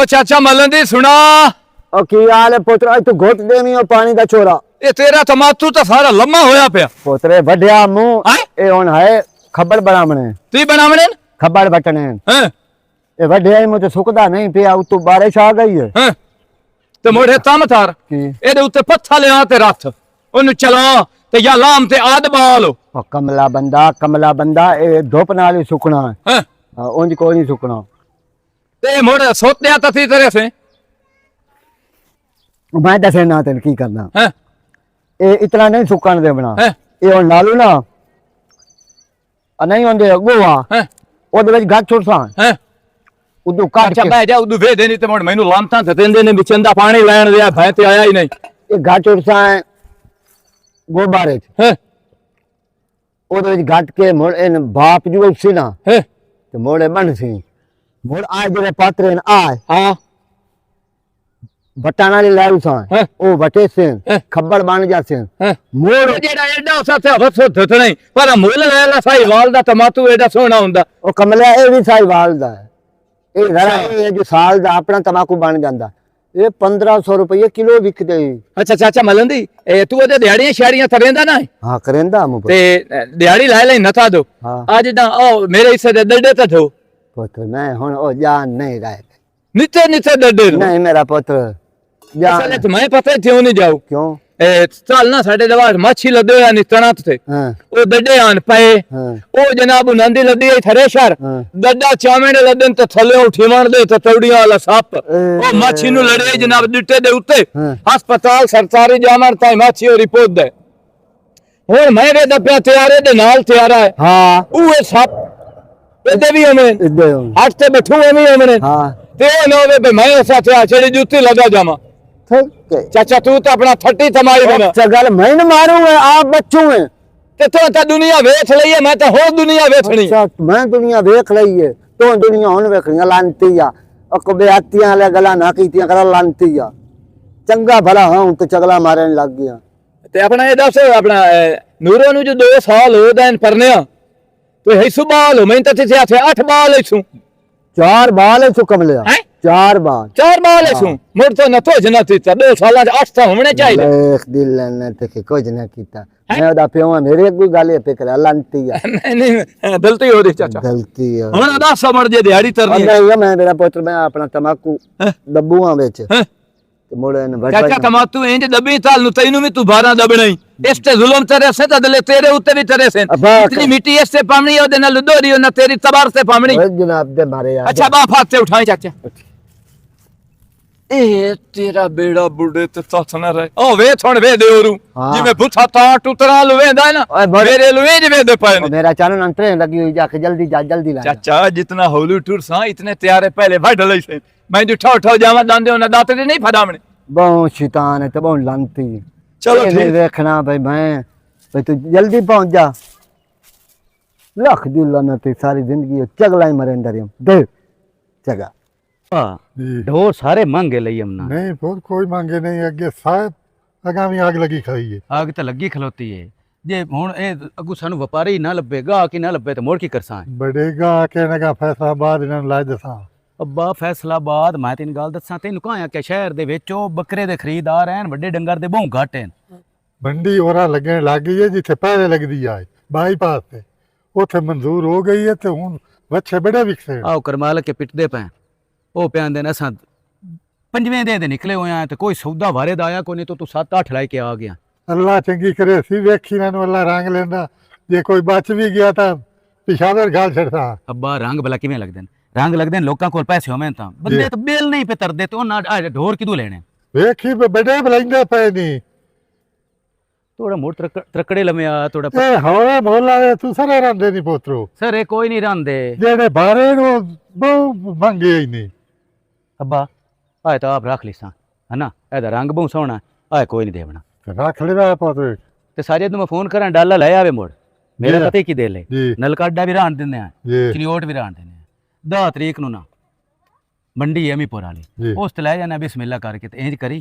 ओ चाचा मलंदी सुना ओ की हाल है पुत्र तू घुट देनी ओ पानी दा छोरा ये तेरा तमातू तो सारा लम्मा होया पिया पुत्रे बढ़िया मुंह ए हुन है खबर बनावणे तू बनावणे खबर बटने हैं ए बढ़िया मुझे सुकदा नहीं पिया उतो बारिश आ गई है हैं ते मोड़े तम थार एदे उत्ते पत्था ले आ ते रथ ओनु चला ते या लाम ते आद बालो ओ कमला बंदा ए धुप नाल ही सुकना है हैं उंज कोई नहीं सुकना ते मोड़े सोतया तथी तेरे से मैं दसे ना तेन की करना हैं ए इतना नहीं सुकन देवना हैं ए हुन नालू ना नहीं होंदे गोवा हैं ओदे विच गट छुड़सा हैं उदू काट अच्छा के मैं जा उदू वे देनी ते मोड़ मैनू लामता थे तेंदे ने बिचंदा पानी लेन दिया भैं ते आया ही नहीं ए गट छुड़सा गोबारे हैं ओदे विच गट के मोड़ इन बाप जो सी ना हैं ते मोड़े बन सी मोड़ आए जेरे पात्रे न आए हां बटाना ले लाऊ सा हैं ओ बटे से हैं खबर बन जासे हैं मोड़ जेड़ा एडा साथे हवसो थत नहीं पर मुल लेला साई वाल दा तमातू एडा सोना हुंदा ओ कमला ए भी साई वाल दा है ए जरा ए जो साल दा अपना तमाकू बन जांदा ये 1500 रुपये किलो विकदे अच्छा चाचा मलंदी ए तू ओदे दिहाड़ियां शाड़ियां थरेंदा ना हां करेंदा मु ते दिहाड़ी ला ले नथा दो हां आज दा ओ मेरे हिस्से दे दड्डे ते थो पुत्र मैं हुन ओ जान नहीं रहे नीचे नीचे दड्डे नहीं मेरा पुत्र जान असल में मैं पता क्यों नहीं जाऊं क्यों ए चल ना साडे दवार मच्छी लदे या नी तनात थे हां ओ दड्डे आन पए हां ओ जनाब नंदी लदी है थरेशर हां दड्डा चावण लदन ते थले उठीवण दे ते तौड़ियां वाला सप ओ मच्छी नु लड़े जनाब डिट्टे दे उत्ते हस्पताल सरकारी जामण ताई मच्छी ओ रिपोर्ट दे हुन मैं वे दप्या तैयारे दे नाल तैयारा है हां ओए सप एदे भी हमें इदे हट ते बैठू हमें हमने हां ते नो वे मैं साथे आ छड़ी जूती लगा जामा ठीक है चाचा तू तो अपना 30 थमाई बना चगल मैं न मारूंगा आप बच्चों में ते तो दुनिया वेच लई है मैं तो हो दुनिया वेचनी अच्छा मैं दुनिया देख लई है तो दुनिया हुन वेखनी लानती आ अको बेअतियां ले गला ना कीतियां करा लानती आ चंगा भला हां तो चगला मारन लग गया ते अपना ये दस अपना नूरो नु जो 2 साल हो देन परने तो है सुबाल हो मैं तो थे 8 बाल है सु 4 बाल है सु कमलिया हैं 4 बाल है सु मोर तो न तो जनाती 2 साल 8 तो होने चाहिए देख दिल ने ते कुछ ना कीता मैं ओदा पियो मेरे कोई गाली पे कर लानती आ नहीं नहीं गलती हो रही चाचा गलती है हुन अदा समझ जे दिहाड़ी तरनी नहीं मैं मेरा पुत्र मैं अपना तमाकू दब्बूआ बेच हैं ते मोड़े ने चाचा तमातू इंज दबी ताल नु तैनू भी तू 12 दबना ही इसते जुल्म तेरे से तदले तेरे उत्ते भी तेरे से इतनी मिट्टी इससे पामनी ओदे नाल दोरी ना तेरी तबार से पामनी जनाब दे मारे यार अच्छा बा फाते उठाई चाचा ए तेरा बेड़ा बुढ़े ते तथ ना रहे ओ वे थोड़ वे दे ओरू जिमे भूथा टाट उतरा लवेंदा है ना मेरे लवे जे दे पाए मेरा चालन अंतरे लगी हुई जाके जल्दी जा जल्दी ला चाचा जितना होलू टूर सा इतने तैयारे पहले बढ़ लई से मैं जो ठो ठो जावा दांदे ना दाते नहीं फदामने बहुत शैतान है तो बहुत लानती चलो ठीक देखना भाई मैं भाई तू जल्दी पहुंच जा लख दिल ना ते सारी जिंदगी चगला ही मरे अंदर दे जगह ढोर सारे मांगे लई हमना नहीं बहुत कोई मांगे नहीं अगे शायद आगामी आग लगी खाई है आग तो लगी खलोती है जे हुन ए अगू सानू व्यापारी ना लब्बेगा कि ना लब्बे तो मोड़ की करसा बढ़ेगा कहने का फैसला बाद इन्होंने ला दसा अब्बा फैसलाबाद मैं तेन गल दसा तेन कहा कि शहर दे विच ओ बकरे दे खरीदार हैं बड़े डंगर दे बहु घट हैं मंडी ओरा लगने लग गई है जिथे पहले लगती है बाईपास से उथे मंजूर हो गई है तो हुन बच्चे बड़े विकसे आओ करमाल के पिटदे पे ओ प्यान देन असां 5वें दे निकले हुए हैं तो कोई सौदा वारे दा आया को नहीं तो तू 7-8 लाई के आ गया अल्लाह चंगी करे सी वेखी ना अल्लाह रंग लेंदा जे कोई बच भी गया था पिछावर गाल छड़ता अब्बा रंग भला किवें लगदे रंग लगदे लोकां कोल पैसे होवें तां बंदे तो बेल नहीं पे तरदे तो ना ढोर किदू लेने वेखी बड़े बलाइंदे पे नहीं थोड़ा मोड़ त्रकड़े लम्या थोड़ा ए हवा मोला है तू सारे रंदे नहीं पोतरो सर ए कोई नहीं रंदे जेड़े बारे नो बहु मंगे ही नहीं अब्बा आए तो आप रख लीसा है ना एदा रंग बहु सोहना आए कोई नहीं देवना रख लेवा पोतरो ते सारे मैं फोन करा डाला ले आवे मोड़ मेरा पता की दे ले जी नलकाडा भी रान देने जी चिलियोट भी रान देने 10 तरीक नु ना मंडी एमीपुर वाली उस ते ले जाना बिस्मिल्लाह करके ते इंज करी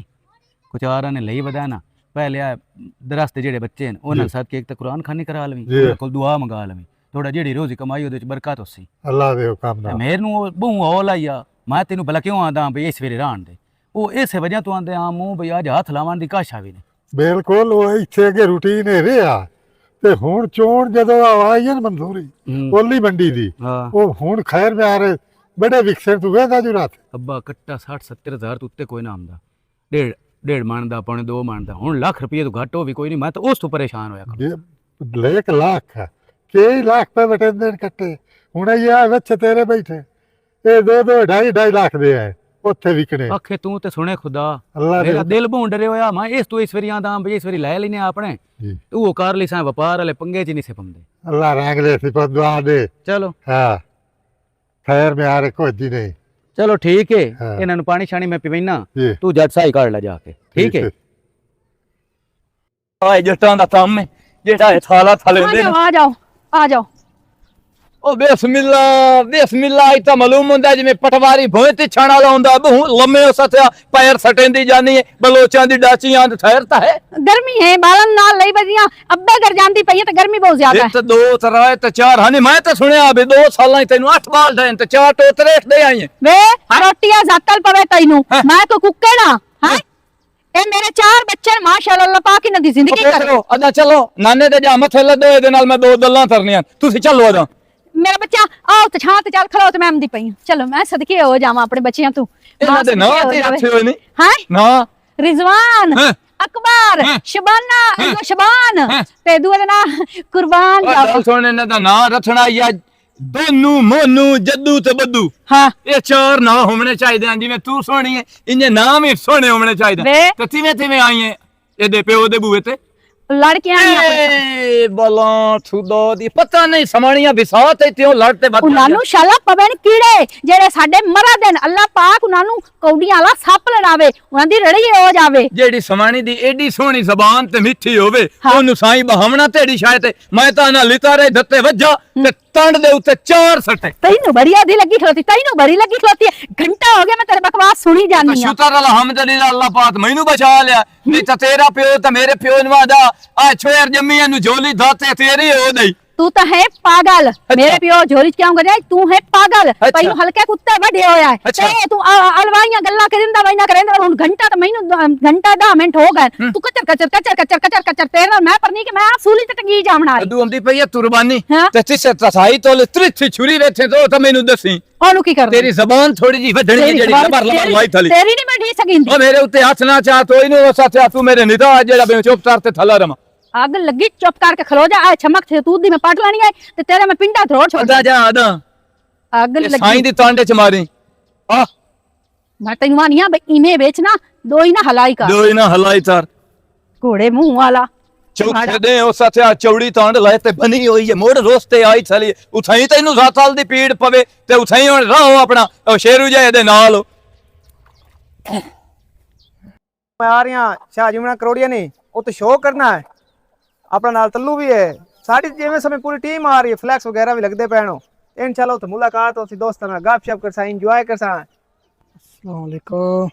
कुछ आरा ने लई वदा ना पहले आ दरस्त जेड़े बच्चे हैं उन्हां साथ के एक तो कुरान खानी करा लवी उन्हां कोल दुआ मंगा लवी थोड़ा जेड़ी रोजी कमाई ओदे च बरकत होसी अल्लाह दे हुकम नाल मेर नु बहु हौल आईया ਮੈਂ ਤੈਨੂੰ ਭਲਾ ਕਿਉਂ ਆਂਦਾ ਬਈ ਇਸ ਵੇਲੇ ਰਾਣ ਦੇ ਉਹ ਇਸੇ ਵਜ੍ਹਾ ਤੋਂ ਆਂਦੇ ਆ ਮੂੰਹ ਬਈ ਅੱਜ ਹੱਥ ਲਾਵਾਂ ਦੀ ਕਾਸ਼ਾ ਵੀ ਨੇ ਬਿਲਕੁਲ ਉਹ ਇੱਥੇ ਅੱਗੇ ਰੂਟੀਨ ਇਹ ਰਿਹਾ ਤੇ ਹੁਣ ਚੋਣ ਜਦੋਂ ਆਈ ਹੈ ਨਾ ਮਨਜ਼ੂਰੀ ਓਲੀ ਮੰਡੀ ਦੀ ਹਾਂ ਉਹ ਹੁਣ ਖੈਰ ਮਿਆਰ ਬੜੇ ਵਿਕਸੇ ਤੂੰ ਵੇਖਦਾ ਜੂ ਰਾਤ ਅੱਬਾ ਕੱਟਾ 60-70 ਹਜ਼ਾਰ ਤੋਂ ਉੱਤੇ ਕੋਈ ਨਾ ਆਉਂਦਾ ਡੇਢ ਮਣ ਦਾ ਪੌਣੇ 2 ਮਣ ਦਾ ਹੁਣ ਲੱਖ ਰੁਪਏ ਤੋਂ ਘੱਟ ਹੋ ਵੀ ਕੋਈ ਨਹੀਂ ਮੈਂ ਤਾਂ ਉਸ ਤੋਂ ਪਰੇਸ਼ਾਨ ਹੋਇਆ ਜੇ 1 ਲੱਖ ਕਈ ਲੱਖ ਪੇ ਬਟੇ ਦਿਨ ਕੱਟੇ ਹੁਣ ਇਹ ਆ ਵਿੱਚ ਤੇਰੇ ਬੈਠੇ ਇਹ 2 2.5 ਲੱਖ ਦੇ ਆ ਉੱਥੇ ਵਿਕਣੇ ਆਖੇ ਤੂੰ ਤੇ ਸੁਣੇ ਖੁਦਾ ਅੱਲਾ ਮੇਰਾ ਦਿਲ ਭੁੰਡ ਰਿਹਾ ਹੋਇਆ ਮੈਂ ਇਸ ਤੋਂ ਇਸ ਵਾਰੀ ਆਂਦਾ ਬਈ ਇਸ ਵਾਰੀ ਲੈ ਲੈਨੇ ਆਪਣੇ ਜੀ ਉਹ ਕਰ ਲਈ ਸਾਂ ਵਪਾਰ ਵਾਲੇ ਪੰਗੇ 'ਚ ਨਹੀਂ ਸੇ ਪੰਦੇ ਅੱਲਾ ਰੰਗ ਲੈ ਸੀ ਪਰ ਦੁਆ ਦੇ ਚਲੋ ਹਾਂ ਖੈਰ ਮਿਆਰ ਕੋਈ ਦੀ ਨਹੀਂ ਚਲੋ ਠੀਕ ਹੈ ਹਾਂ। ਇਹਨਾਂ ਨੂੰ ਪਾਣੀ ਛਾਣੀ ਮੈਂ ਪਿਵੈਨਾ ਜੀ ਤੂੰ ਜੱਟ ਸਾਈ ਕਾੜ ਲੈ ਜਾ ਕੇ ਠੀਕ ਹੈ ਆਏ ਜੱਟਾਂ ਦਾ ਕੰਮ ਹੈ ਜਿਹੜਾ ਇਹ ਥਾਲਾ ਥਲੇ ਹੁੰਦੇ ਨੇ ਆ ਜਾਓ ਉਹ ਬਿਸਮਿਲ੍ਲਾ ਇਤਾ ਮਾਲੂਮ ਹੁੰਦਾ ਜਿਵੇਂ ਪਟਵਾਰੀ ਭੋਏ ਤੇ ਛਾਣਾ ਲਾਉਂਦਾ ਬਹੁ ਲੰਮੇ ਹੋ ਸਤਿਆ ਪੈਰ ਸਟੇਂਦੀ ਜਾਨੀ ਹੈ ਬਲੋਚਾਂ ਦੀ ਡਾਚੀਆਂ ਤੇ ਠਹਿਰਤਾ ਹੈ गर्मी है बालन नाल लई बजियां अब्बे घर जानदी पई है ते गर्मी बहुत ज्यादा ਇੱਕ ਦੋ ਤਰਾਏ ਤੇ ਚਾਰ ਹਾਨੀ ਮੈਂ ਤਾਂ ਸੁਣਿਆ ਵੀ 2 ਸਾਲਾਂ ਤੈਨੂੰ 8 ਬਾਲ ਦੇ ਤੇ 4 ਟੋਤਰੇ ਦੇ ਆਏ वे रोटियां जातल पवे तैनू मैं कोई कुक्के ना हैं ए मेरे 4 बच्चे ने माशाल्लाह अल्लाह पाक इन्हां दी जिंदगी करे ਚਲੋ ਅਦਾ ਚਲੋ ਨਾਨੇ ਦੇ ਜਾ ਮੱਥੇ ਲੱਦੇ ਇਹਦੇ ਨਾਲ ਮੈਂ 2 ਗੱਲਾਂ ਕਰਨੀਆਂ ਤੁਸੀਂ ਚੱਲੋ ਅਦਾ मेरा बच्चा आओ ते छां ते चल खलो ते मैं आंदी पई हूं। चलो मैं सदके हो जावां अपने बच्चियां तू ਇਹਨਾਂ ਦੇ ਨਾਂ ਤੇ ਰੱਖੇ ਹੋਏ ਨੇ हैं ਨਾ रिजवान हैं? अकबर हैं? शबाना हैं? शबान हैं? ते दूए दा नाम कुर्बान ਗੱਲ ਸੁਣ ਇਹਨਾਂ ਦਾ ਨਾਂ ਰੱਖਣਾ ਜਾਂ ਦੋਨੂ ਮੋਨੂ ਜੱਦੂ ਤੇ ਬੱਦੂ हां ਇਹ 4 ਨਾਂ ਹੋਣੇ ਚਾਹੀਦੇ ਹਨ ਜਿਵੇਂ ਤੂੰ ਸੋਹਣੀ ਹੈ ਇੰਨੇ ਨਾਮ ਹੀ ਸੋਹਣੇ ਹੋਣੇ ਚਾਹੀਦੇ ਵੇ। ਤੇ ਕਿਵੇਂ ਆਈ ਹੈ ਇਹਦੇ ਪਿਓ ਦੇ ਬੂਏ ਤੇ लड़कियां ਏ ਬਲਾ ਥੂਦੋ ਦੀ ਪਤਾ ਨਹੀਂ ਸਮਾਣੀਆਂ ਵਿਸਾਤ ਤੇ ਉਹ ਲੜ ਤੇ ਵੱਧ ਉਹਨਾਂ ਨੂੰ ਸ਼ਾਲਾ ਪਵਨ ਕੀੜੇ ਜਿਹੜੇ ਸਾਡੇ ਮਰਾ ਦੇਣ ਅੱਲਾਹ ਪਾਕ ਉਹਨਾਂ ਨੂੰ ਕੌਡੀਆਂ ਵਾਲਾ ਸੱਪ ਲੜਾਵੇ ਉਹਨਾਂ ਦੀ ਰੜੀ ਹੋ ਜਾਵੇ ਜਿਹੜੀ ਸਮਾਣੀ ਦੀ ਏਡੀ ਸੋਹਣੀ ਜ਼ਬਾਨ ਤੇ ਮਿੱਠੀ ਹੋਵੇ ਹਾਂ। ਉਹਨੂੰ ਸਾਈਂ ਬਹਾਵਣਾ ਤੇੜੀ ਸ਼ਾਇਦ ਮੈਂ ਤਾਂ ਨਾ ਲਿਤਾ ਰੇ ਦਿੱਤੇ ਵੱਜਾ ਤੇ ਟੰਡ ਦੇ ਉੱਤੇ 4 ਸੱਟੇ ਤੈਨੂੰ ਬੜੀ ਆਦੀ ਲੱਗੀ ਖਲੋਤੀ ਤੈਨੂੰ ਬੜੀ ਲੱਗੀ ਖਲੋਤੀ ਹੈ। ਘੰਟਾ ਹੋ ਗਿਆ ਮੈਂ ਤੇਰੇ ਬਕਵਾਸ ਸੁਣੀ ਜਾਨੀ ਆ ਸ਼ੁਕਰ ਅਲਹਮਦੁਲਿਲਾ ਅੱਲਾਹ ਪਾਕ ਮੈਨੂੰ ਬਚਾ ਲਿਆ ਨਹੀਂ ਤਾਂ ਤੇਰਾ ਪਿਓ ਤਾਂ ਮੇਰੇ ਪਿਓ ਨੂੰ ਆਦਾ ਆ ਛੋਇਰ ਜੰਮੀਆਂ ਨੂੰ ਝੋਲੀ ਦਾਤੇ ਤੇਰੀ ਹੋ ਗਈ तू तो है पागल मेरे पियो झोली क्यों कर तू है पागल पहलू हल्के कुत्ते बड़े होया है अच्छा। ते तू अलवाइयां गल्ला करिंदा वैना करेंदा हुन घंटा तो मैनू घंटा 10 मिनट हो गए तू कचर कचर कचर कचर कचर कचर तेरे नाल मैं पर नहीं कि मैं सूली ते टंगी जावना ਅਦੂ ਆਉਂਦੀ ਪਈ ਹੈ ਕੁਰਬਾਨੀ ਹਾਂ। ਤੇ ਤਿਸੇ ਤਸਾਈ ਤੋਲੇ ਤ੍ਰਿਥੀ ਛੁਰੀ ਵੇਥੇ ਤਾਂ ਮੈਨੂੰ ਦੱਸੀ ओनु की कर ਤੇਰੀ ਜ਼ਬਾਨ ਥੋੜੀ ਜੀ ਵਧਣੀ ਹੈ ਜਿਹੜੀ ਲਬਰ ਲਬਰ ਲਾਈ ਥਲੀ तेरी नहीं मैं ढी सकिंदी ਉਹ ਮੇਰੇ ਉੱਤੇ ਹੱਥ ਨਾ ਚਾ ਤੋਈ ਨੂੰ ਸਾਥਿਆ ਤੂੰ ਮੇਰੇ ਨਿਦਾ ਜਿਹੜਾ ਬੇ ਚੁੱਪ ਕਰ ਤੇ ਥੱਲਾ ਰਮਾ आग लगी चुप करके खलो जा आ चमक थे तू दी मैं पट लानी है ते तेरे मैं पिंडा थोड़ छोड़ ਅਦਾ ਜਾ ਅਦਾ आग ਇਹ लगी ਸਾਈਂ ਦੀ ਤਾਂਡੇ ਚ ਮਾਰੀ ਆ मैं तेनू मानिया भाई इमे बेचना दो ही ना हलाई का ਦੋ ਨਾ ਹਲਾਈ ਤਾਰ घोड़े मुंह वाला ਚੌਥੇ ਦੇ ਉਹ ਸਾਥਿਆ ਚੌੜੀ ਤਾਂਡ ਲਾਏ ਤੇ ਬਣੀ ਹੋਈ ਹੈ ਮੋੜ ਰੋਸਤੇ ਆਈ ਥਲੀ ਉਥਾਈ ਤੈਨੂੰ 7 ਸਾਲ ਦੀ ਪੀੜ ਪਵੇ ਤੇ ਉਥਾਈ ਹੁਣ ਰਹੋ ਆਪਣਾ ਉਹ ਸ਼ੇਰੂ ਜਾਏ ਦੇ ਨਾਲ मैं आ रही हाँ शाह जुमना करोड़िया ने वो तो शो करना है अपना नाल तल्लू भी है साड़ी जिवें समय पूरी टीम आ रही है फ्लैक्स वगैरह भी लगते पैनो इंशाल्लाह तो मुलाकात हो दोस्तों नाल गपशप कर सा इंजॉय कर सा अस्सलाम वालेकुम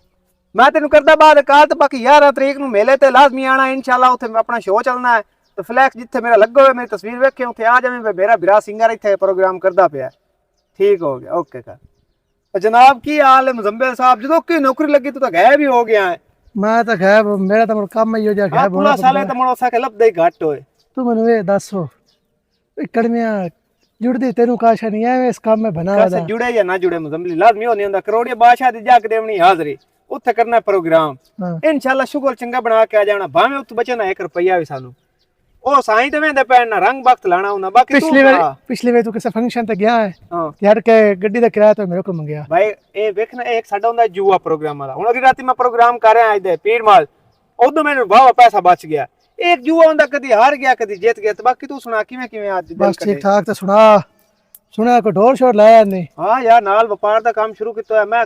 मैं तेन करदा बाद काल तो बाकी 11 तरीक ਨੂੰ मेले ते लाजमी आना इंशाल्लाह उत्थे अपना शो चलना है तो फ्लैक्स जिथे मेरा लगे हुए मेरी तस्वीर वेखे उत्थे आ जावे मेरा बिरा सिंगर इत्थे प्रोग्राम करदा पिया ठीक हो गया ओके कर जनाब की हाल है मुजम्मिल साहब जो की नौकरी लगी तू तो गायब ही हो गया है मैं तो खैब मेरा तो काम ही हो जा खैब पूरा साल तो मनो सा के लबदे ही घट होए तू मैनू ये दसो कड़मियां जुड़दी तेनू काशा नहीं है इस काम में बना कैसे जुड़े या ना जुड़े मुजम्मिल लाजमी होनी हुंदा करोड़िया बादशाह दी जाके देवनी हाजरी उत्थे करना प्रोग्राम इंशाल्लाह शुगर चंगा बना के आ जाना भाਵੇਂ उत्थे बचना 1 रुपया भी सानू ओ साईं ते वेंदे पैन ना रंग वक्त लाना हुंदा बाकी पिछली वे तू किसी फंक्शन ते गया है हां यार के गड्डी दा किराया तो मेरे को मंगया भाई ए देखना एक साडा हुंदा जुआ प्रोग्राम वाला हुन अगली राती मैं प्रोग्राम कर रहा आज दे पीर माल उदों मैंने वाह पैसा बच गया एक जुआ हुंदा कदी हार गया कदी जीत गया तो बाकी तू सुना किवें आज बस ठीक ठाक तो सुना को ढोर शोर लाया नहीं हां यार नाल व्यापार दा काम शुरू किया मैं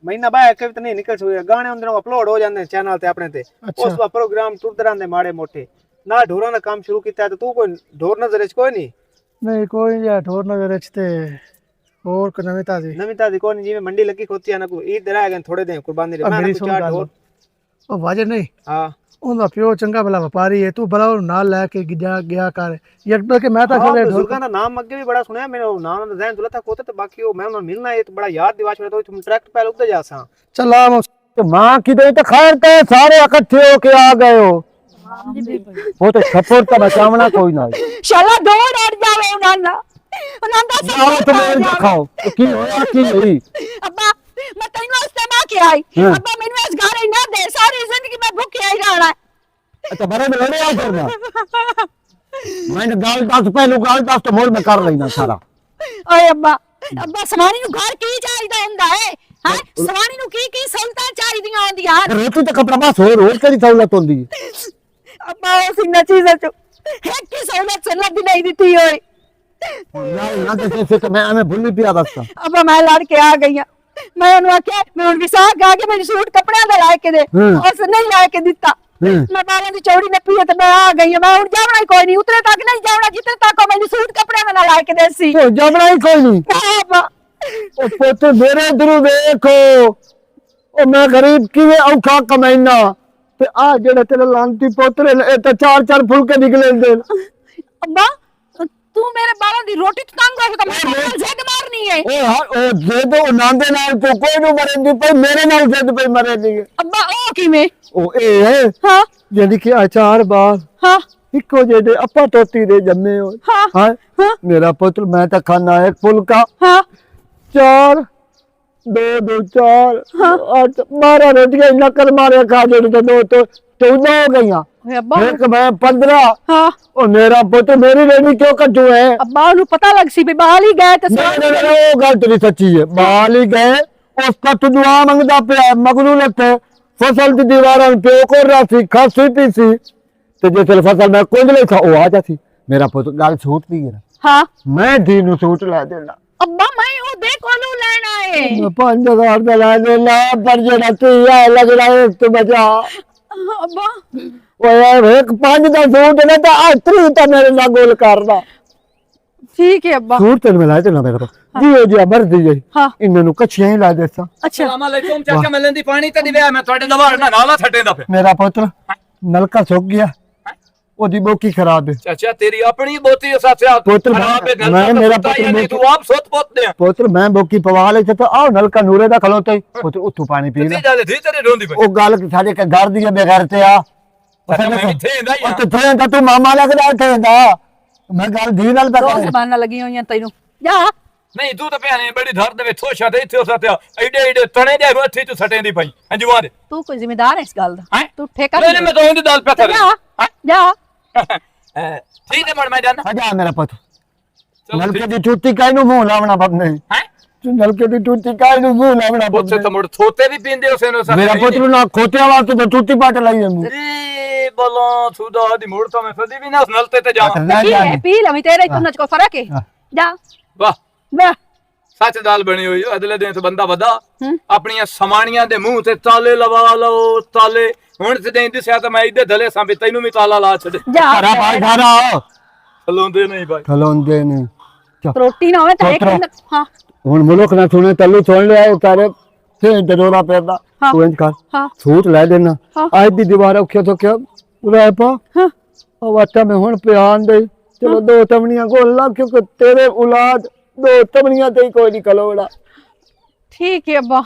महीना बाय के नहीं निकल सकते गाने अंदर अपलोड हो जाते चैनल ते अपने ते उस प्रोग्राम टुरदे रहंदे माड़े मोटे ना ढोरां दा काम शुरू किया तो तू कोई ढोर नजर च कोई नहीं कोई या ढोर नजर च ते और को नवीता दी कोई नहीं जिवें मंडी लगी होती है ना कोई ईद रह गए थोड़े दिन कुर्बानी रे मैं चार ढोर ਉਹ ਵਾਜੇ ਨਹੀਂ ਹਾਂ ਉਹਦਾ ਪਿਓ ਚੰਗਾ ਭਲਾ ਵਪਾਰੀ ਹੈ ਤੂੰ ਭਲਾ ਉਹਨੂੰ ਨਾਲ ਲੈ ਕੇ ਗਿਆ ਕਰ ਯਕਦਮ ਕਿ ਮੈਂ ਤਾਂ ਹਾਂ ਖੜੇ ਬਜ਼ੁਰਗਾਂ ਦਾ ਨਾਮ ਅੱਗੇ ਵੀ ਬੜਾ ਸੁਣਿਆ ਮੈਨੂੰ ਨਾਮ ਦਾ ਜ਼ਹਿਨ ਦੁਲਤਾ ਕੋਤੇ ਤੇ ਬਾਕੀ ਉਹ ਮੈਂ ਉਹਨਾਂ ਨੂੰ ਮਿਲਣਾ ਇਹ ਤਾਂ ਬੜਾ ਯਾਦ ਦਿਵਾ ਛੋੜਾ ਤੁਮ ਟਰੈਕਟ ਪਹਿਲੇ ਉੱਤੇ ਜਾਸਾਂ ਚੱਲ ਆ तो माँ की तो खैर तो सारे इकट्ठे होके आ गए हो वो तो छप्पर तो बचावना कोई ना शाला दो डर जावे उनाना उनाना जाओ तो मैं दिखाओ की होया की नहीं अब्बा मैं तैਨੂੰ वास्ते मां के आई अब्बा मैंने इस गाने ना दे सारी जिंदगी मैं भूखे ही रहना अच्छा बड़े में लड़े आ करना मैंने गाल दस पहलू गाल दस तो मोल में कर लेना सारा ओए अब्बा अब्बा सवानी नु घर की चाहिदा हुंदा है हां सवानी नु की सहूलतां चाहिदियां होंदियां रोटी तो कपड़ा बस हो रोज करी सहूलत होंदी है अब्बा उस इन चीज़ च एक की सहूलत से लग नहीं देती होए ना तो मैं हमें भूल पिया दस्ता अब्बा मैं लड़ के आ गई हां मैं उन्हें आख्या मैं उन विसाख आ के मेरी सूट कपड़े दा ला के दे और नहीं ला के दिता मैं बालों की चौड़ी ने पी तो मैं आ गई मैं हुन जावना ही कोई नहीं उतरे तक नहीं जावना जितने तक मेरी सूट कपड़े में ना ला के देसी तो जावना ही कोई नहीं अब्बा ओ पोते मेरे इधर देखो ओ मैं गरीब किवें औखा कमाईना ते आ जेड़े तेरे लांती पोतरे ने तो चार चार फुलके निकले दे अब्बा तू मेरे बालों दी रोटी तो तंग हो तो मैं झग मारनी है ओ हां ओ जे तो नांदे नाल तो कोई नु मरेंदी पर मेरे नाल जद पे मरेंदी अब्बा ओ किवें ओ ए है हां जेडी कि अचार बाल हां इको जेडे अपा तोती दे जम्मे हो हां हां मेरा पुत्र मैं तो खाना एक फुलका हां चार दो दो चार आठ 12 रोटियां नकल मारे खा जेडे तो दो तो 14 हो गईया ओए अब्बा एक मैं 15 हां ओ मेरा पुत्र मेरी रेडी क्यों कटू है अब्बा नु पता लग सी भी बाल ही गए तो नहीं वो गल तेरी सच्ची है बाल ही गए उसका तो दुआ मंगदा पे मगनू लगते फसल की दीवार पे को रासी खासी पीसी तो जैसे फसल मैं कुंज ले था वो आ जाती मेरा पुत्र गल सूट दी है हां मैं दी नु सूट ला देना अब्बा मैं ओ देखो नु लेना है 5000 का ला देना पर जेड़ा तिया लग रहा है तो बचा अब्बा ओ यार एक 5 का सूट ने तो आत्री तो मेरे ना गोल करदा ठीक है अब्बा सूट तेन मिला देना मेरे को जी जी मर्जी जी हां इन्हां नु कच्छियां ही ला देसा अच्छा अस्सलाम वालेकुम चाचा मिलन दी पानी ते दिया मैं ਤੁਹਾਡੇ ਦਵਾਰ ਨਾ ਨਾਲਾ ਛੱਡੇਂਦਾ ਪਿਆ मेरा पुत्र नलका सूख गया ओदी बोकी खराब है चाचा तेरी अपनी बोती साथिया पुत्र खराब है मैं मेरा पुत्र नहीं तू आप सोत पोत दे पुत्र मैं बोकी पवा ले तो आओ नलका नूरे दा खलोते पुत्र उठू पानी पी ले ती जाले धी तेरी रोंदी पे ओ गल साडे के घर दी बेगैर ते आ अच्छा मैं इथे इंदा ओ तो थे ता तू मामा लगदा थे दा मैं गल धी नाल दो बता जबाना लगी होईयां तैनू जा नहीं तू तो भैने बड़ी धर दे थोशा ते इथे साथिया एडे एडे तणे दे मੱਠੀ तू सटेंदी पई अंजुआ दे तू कोई जिम्मेदार है इस गल दा हैं तू ठेका नहीं मैं तो इंदी दाल पे जा जा ठीक है मैं जाना आ जा मेरा पुत्र चलो नलके दी टूटी काई नु मुंह लावना बबने हैं तू नलके दी टूटी काई नु मुंह लावना पुत्र तो मुड़ थोते भी पींदे उसे नो मेरा पुत्र ना खोटिया वास्ते तो टूटी पाट लाई है मुंह रे बोलो सुदा दी मुड़ तो मैं सदी भी ना नलते ते जा पी ले मैं तेरे तुम को फर्क है जा वाह वाह सच दाल बनी हुई अगले दिन तो बंदा वदा अपनी समानियां दे मुंह ते ताले लवा लो ताले हुन ते देंदी सा तो मैं इदे धले सा भी तैनू भी ताला ला छड़ जा घरा बाहर घरा खलोंदे नहीं भाई खलोंदे नहीं रोटी ना होवे तो एक हां हुन मुल्क ना सुने तल्लू छोड़ ले आए तारे थे डरोरा पैदा तू इंज कर हां सूट ले देना आज दी दीवार औखे तो क्या उड़ा पा हां ओ वाटा में हुन प्यान दे चलो दो तमनियां गोल ला क्योंकि तेरे औलाद दो तमनियां ते कोई नहीं कलोड़ा ठीक है अब्बा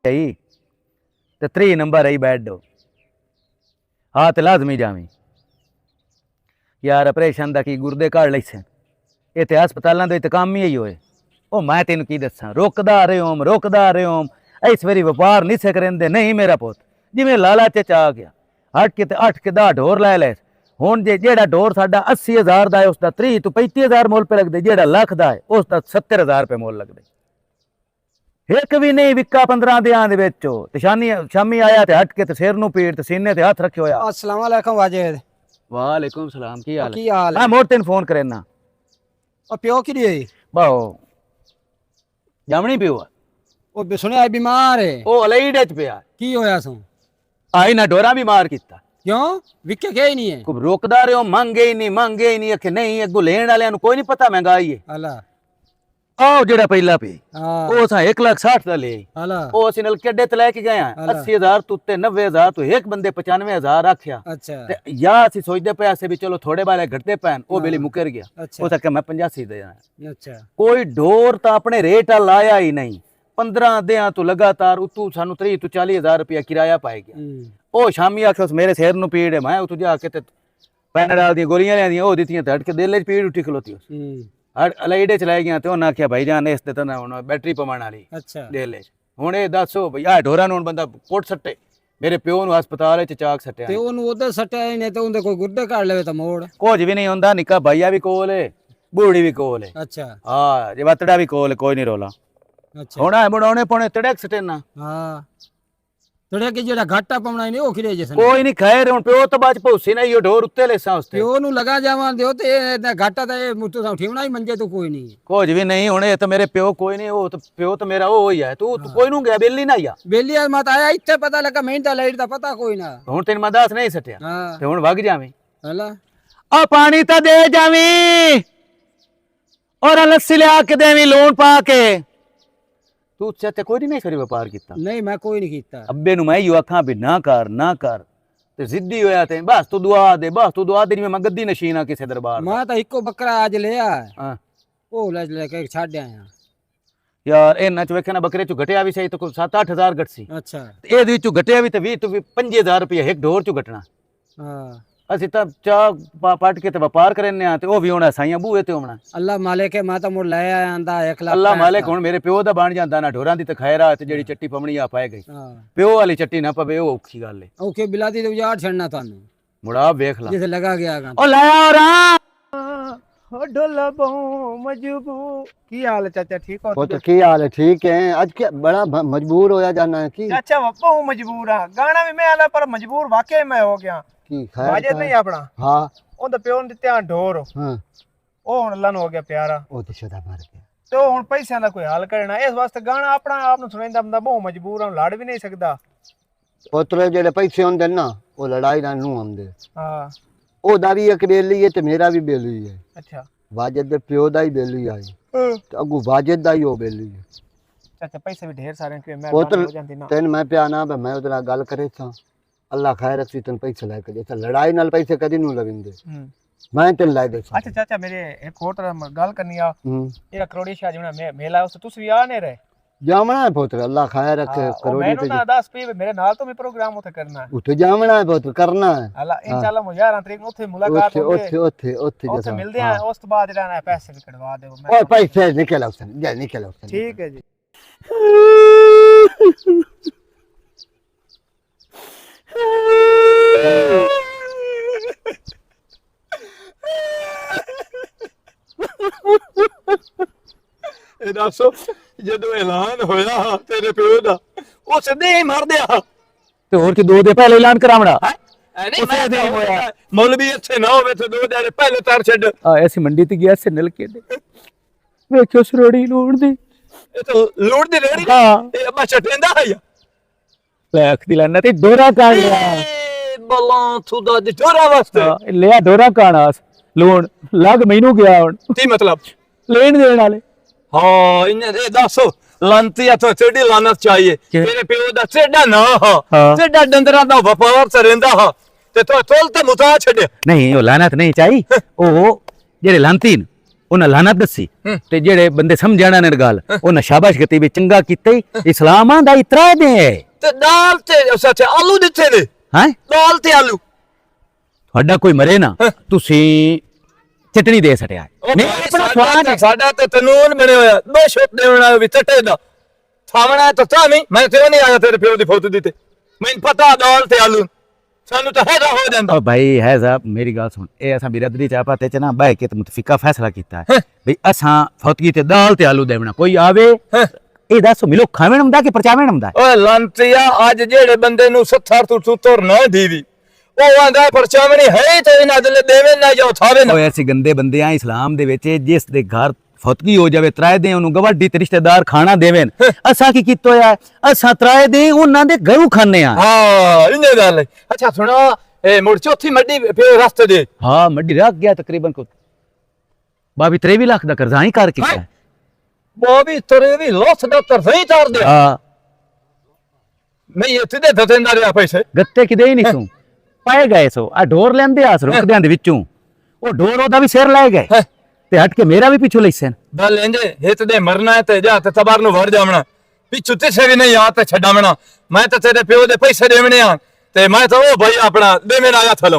आई ते 3 नंबर आई बैड हाँ ते लाजमी जावी यार ऑपरेशन दा की गुर्दे काढ़ लैसे ये ते हस्पतालां दे काम ही होए ओ मैं तेन की दसा रोकदा रहे होम इस वारी व्यापार नहीं से करेंदे नहीं मेरा पुत जिवें लाला चचा आ गया हट के ते 8 के 10 ढोर लै ले हुण जे जेड़ा ढोर साडा 80,000 दा है उसदा 30 तो 35,000 मोल पे लगदे जेड़ा लाख दा है उसदा 70,000 रुपए मोल लगदे एक भी नहीं विका 15 दियां दे विच ते शामी आया ते हट के ते सिर नु पीड़ ते सीने ते हाथ रखे होया अस्सलाम वालेकुम वाजिद वालेकुम सलाम की हाल की हाल मैं मोड़ तेन फोन करेना ओ प्यो की दी बाओ जामनी पियो ओ सुनिया बीमार है ओ अलईडे च पिया की होया सो आई ना डोरा भी मार कीता क्यों विके के ही नहीं है को रोकदा रहे हो मांगे ही नहीं आखे नहीं अगो लेन वाले कोई नहीं पता महंगाई है अला ਆਹ ਜਿਹੜਾ ਪਹਿਲਾ ਪਈ ਹਾਂ ਉਹ ਸਾ 1,60,000 ਦਾ ਲਈ ਹਲਾ ਉਹ ਅਸੀਂ ਨਲਕੇ ਅੱਡੇ ਤੇ ਲੈ ਕੇ ਗਏ ਆ 80,000 ਤੋਂ ਉੱਤੇ 90,000 ਤੋਂ ਇੱਕ ਬੰਦੇ 95,000 ਰੱਖਿਆ ਅੱਛਾ ਤੇ ਜਾਂ ਅਸੀਂ ਸੋਚਦੇ ਪਏ ਸੀ ਵੀ ਚਲੋ ਥੋੜੇ ਬਾਰੇ ਘਟਦੇ ਪੈਣ ਉਹ ਵੇਲੇ ਮੁਕਰ ਗਿਆ ਅੱਛਾ ਉਹ ਸਕੇ ਮੈਂ 85 ਦੇ ਜਾਣਾ ਅੱਛਾ ਕੋਈ ਡੋਰ ਤਾਂ ਆਪਣੇ ਰੇਟ ਆ ਲਾਇਆ ਹੀ ਨਹੀਂ 15 ਦਿਆਂ ਤੋਂ ਲਗਾਤਾਰ ਉਤੋਂ ਸਾਨੂੰ 30 ਤੋਂ 40,000 ਰੁਪਇਆ ਕਿਰਾਇਆ ਪਾਇਆ ਗਿਆ ਉਹ ਸ਼ਾਮੀ ਆਖਿਆ ਮੇਰੇ ਸਿਰ ਨੂੰ ਪੀੜ ਹੈ ਮੈਂ ਉੱਥੋਂ ਜਾ ਕੇ ਤੇ ਪੈਨਾਡਾਲ ਦੀਆਂ ਗੋਲੀਆਂ ਲਿਆਂਦੀਆਂ ਉਹ ਦਿੱਤੀਆਂ ਤੇ ਹਟ ਕੇ ਦਿਲ 'ਚ ਪੀੜ ਉੱਠੀ ਖਲੋਤੀ ਉਸ ਅਲਾਈਡੇ ਚ ਲੈ ਗਿਆ ਤੇ ਉਹਨਾਂ ਆਖਿਆ ਭਾਈ ਜਾਨ ਇਸ ਤੇ ਤਾਂ ਹੁਣ ਬੈਟਰੀ ਪਵਾਉਣ ਵਾਲੀ ਅੱਛਾ ਦੇ ਲੈ ਹੁਣ ਇਹ ਦੱਸੋ ਭਈ ਆ ਢੋਰਾਂ ਨੂੰ ਹੁਣ ਬੰਦਾ ਕੁੱਟ ਸੱਟੇ ਮੇਰੇ ਪਿਓ ਨੂੰ ਹਸਪਤਾਲ ਵਿੱਚ ਚਾਕ ਸੱਟਿਆ ਤੇ ਉਹਨੂੰ ਉਧਰ ਸੱਟਿਆ ਹੀ ਨਹੀਂ ਤੇ ਉਹਦੇ ਕੋਈ ਗੁੱਡੇ ਕੱਢ ਲਵੇ ਤਾਂ ਮੋੜ ਕੁਝ ਵੀ ਨਹੀਂ ਹੁੰਦਾ ਨਿੱਕਾ ਭਾਈਆ ਵੀ ਕੋਲ ਏ ਬੂੜੀ ਵੀ ਕੋਲ ਏ ਅੱਛਾ ਹਾਂ ਜੇ ਵਤੜਾ ਵੀ ਕੋਲ ਕੋਈ ਨਹੀਂ ਰੋਲਾ ਅੱਛਾ ਹੁਣ ਆ ਬਣਾਉਣੇ ਪਾਉਣੇ ਤੜਕ ਸਟੇਨਾ ਹਾਂ ਤੜੇ ਕਿ ਜਿਹੜਾ ਘਾਟਾ ਪਾਉਣਾ ਨਹੀਂ ਉਹ ਖਿਰੇ ਜਸਨ ਕੋਈ ਨਹੀਂ ਖੈਰ ਹੁਣ ਪਿਓ ਤਾਂ ਬਾਅਦ ਭੌਸੀ ਨਾ ਇਹ ਢੋਰ ਉੱਤੇ ਲੈਸਾਂ ਉਸਤੇ ਪਿਓ ਨੂੰ ਲਗਾ ਜਾਵਾਂ ਦਿਓ ਤੇ ਇਹ ਘਾਟਾ ਤਾਂ ਇਹ ਮੁੱਤੋਂ ਤਾਂ ਉਠਾਉਣਾ ਹੀ ਮੰਜੇ ਤੋਂ ਕੋਈ ਨਹੀਂ ਕੁਝ ਵੀ ਨਹੀਂ ਹੁਣ ਇਹ ਤਾਂ ਮੇਰੇ ਪਿਓ ਕੋਈ ਨਹੀਂ ਉਹ ਤਾਂ ਪਿਓ ਤਾਂ ਮੇਰਾ ਉਹ ਹੀ ਹੈ ਤੂੰ ਕੋਈ ਨੂੰ ਗਿਆ ਬੇਲੀ ਨਾ ਆ ਬੇਲੀ ਮਤ ਆਇਆ ਇੱਥੇ ਪਤਾ ਲੱਗਾ ਮੈਨੂੰ ਤਾਂ ਲਾਈਟ ਦਾ ਪਤਾ ਕੋਈ ਨਾ ਹੁਣ ਤੈਨੂੰ ਮੈਂ ਦੱਸ ਨਹੀਂ ਸੱਟਿਆ ਹਾਂ ਤੇ ਹੁਣ ਵਗ ਜਾਵੇਂ ਹਲਾ ਆ ਪਾਣੀ ਤਾਂ ਦੇ ਜਾਵੀਂ ਔਰ ਲੱਸੀ ਲਿਆ ਕੇ ਦੇਵੀਂ ਲੂਣ ਪਾ ਕੇ ਤੂੰ ਚਾਤੇ ਕੋਈ ਨਹੀਂ ਕਰੀ ਵਪਾਰ ਕੀਤਾ ਨਹੀਂ ਮੈਂ ਕੋਈ ਨਹੀਂ ਕੀਤਾ ਅੱਬੇ ਨੂੰ ਮੈਂ ਯੋ ਆਖਾਂ ਵੀ ਨਾ ਕਰ ਤੇ ਜ਼ਿੱਦੀ ਹੋਇਆ ਤੇ ਬਸ ਤੂੰ ਦੁਆ ਦੇ ਮੈਂ ਗੱਦੀ ਨਸ਼ੀਨਾ ਕਿਸੇ ਦਰਬਾਰ ਮੈਂ ਤਾਂ ਇੱਕੋ ਬੱਕਰਾ ਅੱਜ ਲਿਆ ਹਾਂ ਉਹ ਲੈ ਕੇ ਛੱਡ ਆਇਆ ਯਾਰ ਇਹਨਾਂ ਚ ਵੇਖਿਆ ਨਾ ਬੱਕਰੇ ਚ ਘਟਿਆ ਵੀ ਸਹੀ ਤਾਂ ਕੋਈ 7-8,000 ਘਟ ਸੀ ਅੱਛਾ ਤੇ ਇਹਦੇ ਵਿੱਚੋਂ ਘਟਿਆ ਵੀ ਤੇ 20 ਤੋਂ 5000 ਰੁਪਏ ਇੱਕ ਢੋਰ ਚ ਘਟਣਾ ਹਾਂ ਅਸੀਂ ਤਾਂ ਚਾਹ ਪੱਟ ਕੇ ਤੇ ਵਪਾਰ ਕਰਨੇ ਆ ਤੇ ਉਹ ਵੀ ਹੋਣਾ ਸਾਈਆਂ ਬੂਹੇ ਤੇ ਹੋਣਾ ਅੱਲਾ ਮਾਲਿਕ ਹੈ ਮੈਂ ਤਾਂ ਮੁੜ ਲੈ ਆਇਆ ਆਂਦਾ 1 ਲੱਖ ਅੱਲਾ ਮਾਲਿਕ ਹੁਣ ਮੇਰੇ ਪਿਓ ਦਾ ਬਣ ਜਾਂਦਾ ਨਾ ਢੋਰਾਂ ਦੀ ਤੇ ਖੈਰ ਆ ਤੇ ਜਿਹੜੀ ਚੱਟੀ ਪਮਣੀ ਆ ਪਾਏ ਗਈ ਹਾਂ ਪਿਓ ਵਾਲੀ ਚੱਟੀ ਨਾ ਪਵੇ ਉਹ ਔਖੀ ਗੱਲ ਏ ਓਕੇ ਬਿਲਾਦੀ ਤੇ ਉਜਾੜ ਛੱਡਣਾ ਤੁਹਾਨੂੰ ਮੁੜਾ ਵੇਖ ਲਾ ਜਿੱਥੇ ਲਗਾ ਗਿਆ ਗਾ ਉਹ ਲੈ ਆ ਰਾਂ ਹੋ ਢੋਲਾ ਬਹੁ ਮਜਬੂ ਕੀ ਹਾਲ ਹੈ ਚਾਚਾ ਠੀਕ ਹੋ वो तो की हाल है ठीक है आज क्या बड़ा मजबूर होया जाना है की ਚਾਚਾ ਬਹੁ ਮਜਬੂਰ ਆ ਗਾਣਾ ਵੀ ਮੈਂ ਆਲਾ ਪਰ ਮਜਬੂਰ ਵਾਕਿਆ ਮੈਂ ਹੋ ਗਿਆ की खैर ਬਾਜੇ का ਨਹੀਂ है? ਆਪਣਾ हाँ ਉਹਦਾ ਪਿਓ ਨੂੰ ਦਿੱਤਿਆ ਢੋਰ हाँ ਉਹ ਹੁਣ ਅੱਲਾ ਨੂੰ ਹੋ ਗਿਆ ਪਿਆਰਾ वो तो शुदा मर गया ਤੇ ਉਹ ਹੁਣ ਪੈਸਿਆਂ ਦਾ ਕੋਈ ਹੱਲ ਕਰਨਾ ਇਸ ਵਾਸਤੇ ਗਾਣਾ ਆਪਣਾ ਆਪ ਨੂੰ ਸੁਣਾਉਂਦਾ ਬੰਦਾ ਬਹੁ ਮਜਬੂਰ ਆ ਲੜ ਵੀ ਨਹੀਂ ਸਕਦਾ पोतरे जेडे पैसे होंदे ना वो लड़ाई ना नू आंदे ਹਾਂ ओदा भी एक बेली है ते मेरा भी बेली है ਅੱਛਾ वाजिद दे प्यो दा ही बेली आई ते अगू वाजिद दा ही ओ बेली है ਚਾਚਾ ਪੈਸੇ ਵੀ ਢੇਰ ਸਾਰੇ ਕਿ ਮੈਂ पुत्र ਹੋ ਜਾਂਦੀ ਨਾ तेन मैं प्या ना मैं उधर गल करे था अल्लाह खैर रखी तेन पैसे ला के दे लड़ाई नाल पैसे कदी नू लविंदे मैं तेन ला दे ਅੱਛਾ ਚਾਚਾ ਮੇਰੇ ਇੱਕ ਹੋਰ ਗੱਲ ਕਰਨੀ ਆ ਇਹ ਕਰੋੜੀ ਸ਼ਾਹ ਜਿਹੜਾ ਮੇਲਾ ਉਸ ਤੁਸੀਂ ਵੀ ਆ ਨਹੀਂ ਰਹੇ जावना है पुत्र अल्लाह खैर रखे करोड़ी ਮੈਨੂੰ ते ਨਾ ਦੱਸ ਪੀ ਮੇਰੇ ਨਾਲ ਤੋਂ ਵੀ ਪ੍ਰੋਗਰਾਮ ਉੱਥੇ ਕਰਨਾ ਹੈ उठे जावना है पुत्र करना है ਅੱਲਾ ਇਨਸ਼ਾਅੱਲਾ ਮੁ 11 ਤਰੀਕ ਨੂੰ ਉੱਥੇ ਮੁਲਾਕਾਤ ਹੋਵੇ ओथे ਉੱਥੇ जैसा ਮਿਲਦੇ ਆ ਉਸ ਤੋਂ ਬਾਅਦ ਜਿਹੜਾ ਨਾ ਪੈਸੇ ਵੀ ਕਢਵਾ ਦਿਓ और पैसे निकल उसन जा निकल उसन ਠੀਕ ਹੈ ਜੀ ਇਹ ਦੱਸੋ ਜਦੋਂ ਐਲਾਨ ਹੋਇਆ ਤੇਰੇ ਪਿਓ ਦਾ ਉਹ ਸਿੱਧੇ ਹੀ ਮਰ ਦਿਆ ਤੇ ਹੋਰ ਕਿ 2 ਦੇ ਪਹਿਲੇ ਐਲਾਨ ਕਰਾਵਣਾ ਨਹੀਂ ਮੈਂ ਹੋਇਆ ਮੌਲਵੀ ਇੱਥੇ ਨਾ ਹੋਵੇ ਤੇ 2 ਦਿਨ ਪਹਿਲੇ ਤਾਰ ਛੱਡ ਆ ਐਸੀ ਮੰਡੀ ਤੇ ਗਿਆ ਸੀ ਨਲਕੇ ਦੇ ਵੇਖਿਓ ਸਰੋੜੀ ਲੋੜ ਦੀ ਇਹ ਤਾਂ ਲੋੜ ਦੀ ਰੇੜੀ ਹਾਂ ਇਹ ਅੱਬਾ ਛਟੇਂਦਾ ਹੈ ਲੱਖ ਦੀ ਲਾਨਾ ਤੇ ਡੋਰਾ ਕਾੜ ਲਿਆ ਬੱਲਾਂ ਥੁਦਾ ਦੇ ਢੋਰਾ ਵਾਸਤੇ ਲਿਆ ਡੋਰਾ ਕਾਣਾਸ ਲੋਨ ਲੱਗ ਮੈਨੂੰ ਗਿਆ ਹੁਣ ਕੀ ਮਤਲਬ ਲੈਣ ਦੇਣ ਵਾਲੇ ਹਾਂ ਇਹਨੇ ਇਹ ਦੱਸੋ ਲੰਤੀਆ ਤੋਂ ਚੜੀ ਲਾਨਤ ਚਾਹੀਏ ਤੇਰੇ ਪਿਓ ਦਾ ਚੇਡਾ ਨਾ ਹਾਂ। ਚੇਡਾ ਡੰਦਰਾ ਦਾ ਵਪਾਰ ਚ ਰਹਿੰਦਾ ਹਾਂ ਤੇ ਤੋਲ ਤੇ ਮੁਤਾ ਛੱਡੇ ਨਹੀਂ ਉਹ ਲਾਨਤ ਨਹੀਂ ਚਾਹੀ ਉਹ ਜਿਹੜੇ ਲਾਂਤੀ ਨੇ ਉਹਨਾਂ ਲਾਨਤ ਦੱਸੀ ਤੇ ਜਿਹੜੇ ਬੰਦੇ ਸਮਝਾਣਾ ਨੇ ਗੱਲ ਉਹਨਾਂ ਸ਼ਾਬਾਸ਼ ਕੀਤੀ ਵੀ ਚੰਗਾ ਕੀਤਾ ਇਸਲਾਮ ਆਂਦਾ ਇਤਰਾ ਦੇ ਤੇ ਦਾਲ ਤੇ ਸੱਚ ਆਲੂ ਦਿੱਤੇ ਨੇ ਹੈ ਦਾਲ ਤੇ ਆਲੂ ਤੁਹਾਡਾ ਕੋਈ ਮਰੇ ਨਾ ਤੁਸੀਂ ਚਟਣੀ ਦੇ ਸਟਿਆ ਨਹੀਂ ਆਪਣਾ ਸਵਾਦ ਹੈ। ਸਾਡਾ ਤੇ ਕਾਨੂੰਨ ਬਣਿਆ ਹੋਇਆ ਦੋ ਸ਼ੋਟ ਦੇਣਾ ਵੀ ਚਟੇ ਦਾ ਥਾਵਣਾ ਤਾਂ ਤਾਂ ਮੈਂ ਤੇ ਨਹੀਂ ਆਇਆ ਤੇਰੇ ਪਿਓ ਦੀ ਫੋਟੋ ਦਿੱਤੇ ਮੈਨੂੰ ਪਤਾ ਦਾਲ ਤੇ ਆਲੂ ਸਾਨੂੰ ਤਾਂ ਹੈਗਾ ਹੋ ਜਾਂਦਾ ਓ ਭਾਈ ਹੈ ਸਾਹਿਬ ਮੇਰੀ ਗੱਲ ਸੁਣ ਇਹ ਅਸਾਂ ਬਿਰਦਰੀ ਚਾਪਾ ਤੇ ਚ ਨਾ ਬਹਿ ਕੇ ਤੇ ਮੁਤਫਿਕਾ ਫੈਸਲਾ ਕੀਤਾ ਹੈ ਵੀ ਅਸਾਂ ਫੌਤਗੀ ਤੇ ਦਾਲ ਤੇ ਆਲੂ ਦੇਵਣਾ ਕੋਈ ਆਵੇ ਇਹ ਦੱਸੋ ਮਿਲੋ ਖਾਵਣ ਹੁੰਦਾ ਕਿ ਪਰਚਾਵਣ ਹੁੰਦਾ ਓਏ ਲੰਤੀਆ ਅੱਜ ਜਿਹੜੇ ਬੰਦੇ ਨੂੰ 70 ਤੋਂ ਤੁਰ ਨਾ ਦੀਵੀ ਉਹ ਆਂਦਾ ਪਰਚਾਵਣੀ ਹੈ ਤੇ ਇਹਨਾਂ ਦੇ ਦੇਵੇ ਨਾ ਜਾਂ ਥਾਵੇ ਨਾ ਓਏ ਐਸੀ ਗੰਦੇ ਬੰਦੇ ਆ ਇਸਲਾਮ ਦੇ ਵਿੱਚ ਜਿਸ ਦੇ ਘਰ ਫੌਤਗੀ ਹੋ ਜਾਵੇ ਤਰਾਏ ਦੇ ਉਹਨੂੰ ਗਵਾਡੀ ਤੇ ਰਿਸ਼ਤੇਦਾਰ ਖਾਣਾ ਦੇਵਨ ਅਸਾਂ ਕੀ ਕੀਤਾ ਹੋਇਆ ਅਸਾਂ ਤਰਾਏ ਦੇ ਉਹਨਾਂ ਦੇ ਘਰੋਂ ਖਾਣੇ ਆ ਹਾਂ ਇਹਨੇ ਗੱਲ ਅੱਛਾ ਸੁਣਾ ਇਹ ਮੁੜ ਚੌਥੀ ਮੱਡੀ ਪਿਓ ਰਸਤੇ ਦੇ ਹਾਂ ਮੱਡੀ ਰੱਖ ਗਿਆ ਤਕਰੀਬਨ ਕੋ 22-23 ਲੱਖ ਦਾ ਕਰਜ਼ਾ ਹੀ ਕਰ ਕੀਤਾ वो भी तेरे भी लॉस दा तरफे ही तार दे हाँ मैं ये तुदे दतेंदा रहा पैसे ਗੱਤੇ ਕਿਦੇ ਹੀ ਨਹੀਂ ਸੂ ਪਾਏ ਗਏ ਸੋ ਆ ਢੋਰ ਲੈਂਦੇ ਆਸ ਰੁਕਦਿਆਂ ਦੇ ਵਿੱਚੋਂ ਉਹ ਢੋਰ ਉਹਦਾ ਵੀ ਸਿਰ ਲੈ ਗਏ ਤੇ ਹਟ ਕੇ ਮੇਰਾ ਵੀ ਪਿੱਛੋਂ ਲੈਸਨ दल इंजे हित दे मरना है ते जा ते तबार नु भर जावना पिछू तिसे भी नहीं आ ते छडावना मैं ते तेरे प्यो दे पैसे देवने आ ते मैं तो ओ भाई अपना देवेन आया थलो